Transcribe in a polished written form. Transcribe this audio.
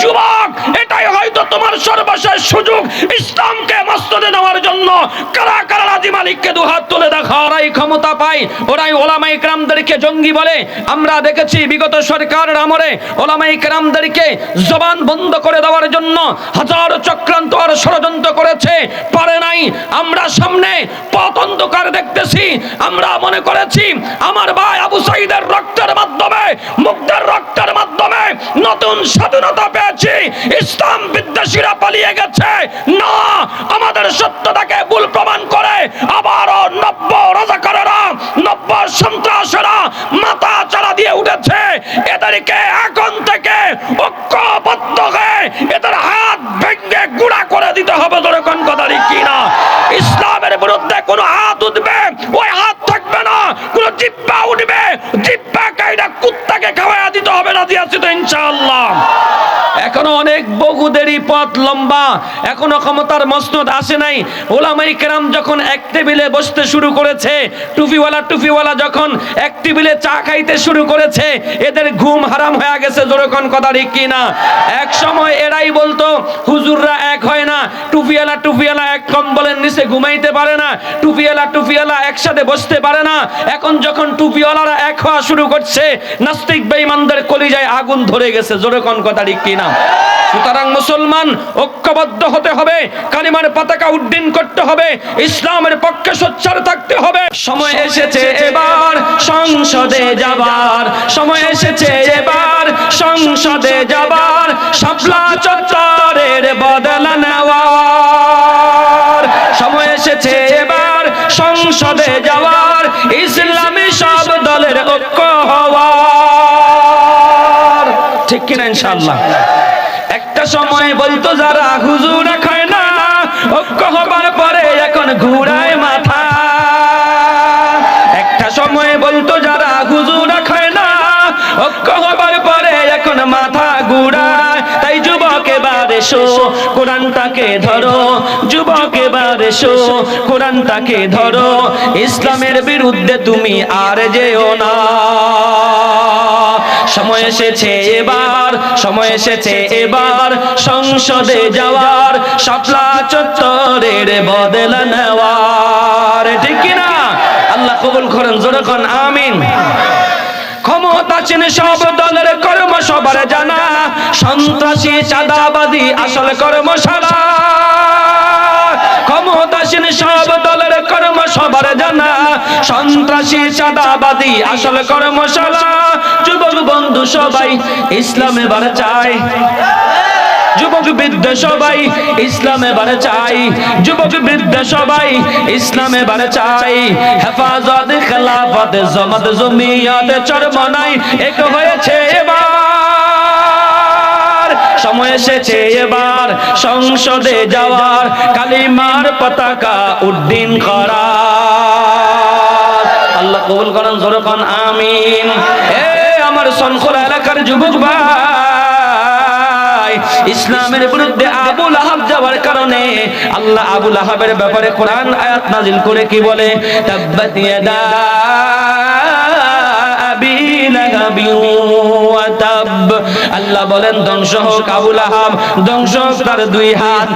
যুবক, এটাই হয়তো তোমার সর্বশেষ সুযোগ ইসলামকে মসনদে নেওয়ার জন্য। কারা কারা রাজি মালিককে দুহাত তুলে দেখা। ওরাই ক্ষমতা পায়, ওরাই ওলামায়ে কেরামদেরকে জঙ্গি বলে। আমরা দেখেছি বিগত সরকারের আমলে ওলামায়ে কেরামদেরকে জবান বন্ধ করে দেওয়ার জন্য হাজার চক্রান্ত আর ষড়যন্ত্র করেছে, পারে নাই। আমরা সামনে পথ অন্ধকার দেখতেছি। আমরা মনে করেছি আমার ভাই আবু সাঈদের রক্তের মাধ্যমে, মুগ্ধের রক্তের মাধ্যমে নতুন স্বাধীনতা পেয়েছি, ইসলাম বিদ্বেষীরা পালিয়ে গেছে। না, আমাদের সত্যতাকে ভুল প্রমাণ করে আবারও নব্য রাজাকারেরা, নব্য সন্ত্রাসীরা মাথা চারা দিয়ে উঠেছে। এদেরকে এখন থেকে ঐক্যবদ্ধ হয়ে এদের হাত ভেঙে গুঁড়া করে দিতে হবে। দরকার কথা কি না? ইসলামের বিরুদ্ধে কোন হাত উঠবে, ওই হাত থাকবে না। কোন জিব্বা উঠবে, জিব্বা কাইটা কুত্তাকে খাওয়াইয়া দিতে হবে। রাজি আছি তো ইনশাআল্লাহ? এখনো অনেক বহু দেরি, পথ লম্বা, এখনো ক্ষমতার মসনদ আসে নাই। ওলামায়ে কেরাম যখন এক টেবিলে বসতে শুরু করেছে, টুপিওয়ালা যখন এক টেবিলে চা খাইতে শুরু করেছে, এদের ঘুম হারাম হয়ে গেছে। জোরকন কথা ঠিক কি না? এক সময় এরাই বলতো হুজুররা এক হয় না, টুপিওয়ালা এক কম্বলের নিচে ঘুমাইতে পারে না, টুপিওয়ালা একসাথে বসতে পারে না। এখন যখন টুপিওয়ালারা এক হওয়া শুরু করছে, নাস্তিক বেঈমানদের কলিজায় আগুন ধরে গেছে। জোরকন কথা ঠিক কি না? সুতরাং মুসলমান ঐক্যবদ্ধ হতে হবে, কালিমার পতাকা উড্ডীন করতে হবে, ইসলামের পক্ষে সোচ্চার থাকতে হবে। সময় এসেছে এবার সংসদে যাবার, সময় এসেছে এবার সংসদে যাবার, শাপলা চত্বরের বদলা নেওয়ার। সময় এসেছে এবার সংসদে যাওয়ার, ইসলামী সব দলের ঐক্য হওয়ার। ঠিক কিনা ইনশাআল্লাহ? একটা সময় বলতো যারা হুজুর খায় না, ঐক্য হবার পরে এখন ঘুরায় মাথা। একটা সময় বলতো যারা হুজুর খায় না, ঐক্য হবার পরে এখন মাথা ঘুরায়। তাই যুবক এবার এসো, কোরআনটাকে ধরো, যুবক এবার এসো, কোরআনটাকে ধরো, ইসলামের বিরুদ্ধে তুমি আর যেও না। সময় এসেছে এবার, সময় এসেছে এবার সংসদে যাওয়ার, শাপলা চত্বরের বদলা নেওয়ার। ঠিক কিনা? আল্লাহ কবুল করেন। জোরে কোন আমিন। ক্ষমতাসীন সব দলের কর্ম সবার জানা, সন্ত্রাসী চাঁদাবাদী আসল কর্মশালা। ক্ষমতাসীন সব দলের কর্ম সবার জানা, সন্ত্রাসী চাঁদাবাদী আসল কর্মশালা। যুবক বন্ধু সবাই ইসলামে বাড়া চায়, যুবক বৃদ্ধ সবাই ইসলামে বাড়া চাই, যুবক বৃদ্ধ সবাই ইসলামে বাড়া চাই। হেফাজত, খেলাফত, জামাত, জমিয়ত, চরমনাই এক হয়েছে এবার। সময় এসেছে এবার সংসদে যাওয়ার, কালিমার পতাকা উড্ডীন করার। আল্লাহ কবুল করেন। জোরে কোন আমিন। এ আমার সনখোলা এলাকার যুবক ভাই, ইসলামের বিরুদ্ধে আবু লাহাব যাওয়ার কারণে আল্লাহ আবু লাহাবের ব্যাপারে কোরআন আয়াত নাজিল করে কি বলে? তাব্বাত ইয়াদা আবি লাহাবি ওয়া তাব। আল্লাহ বলেন ধ্বংস হোক আবু লাহাব, ধ্বংস হোক তার দুই হাত।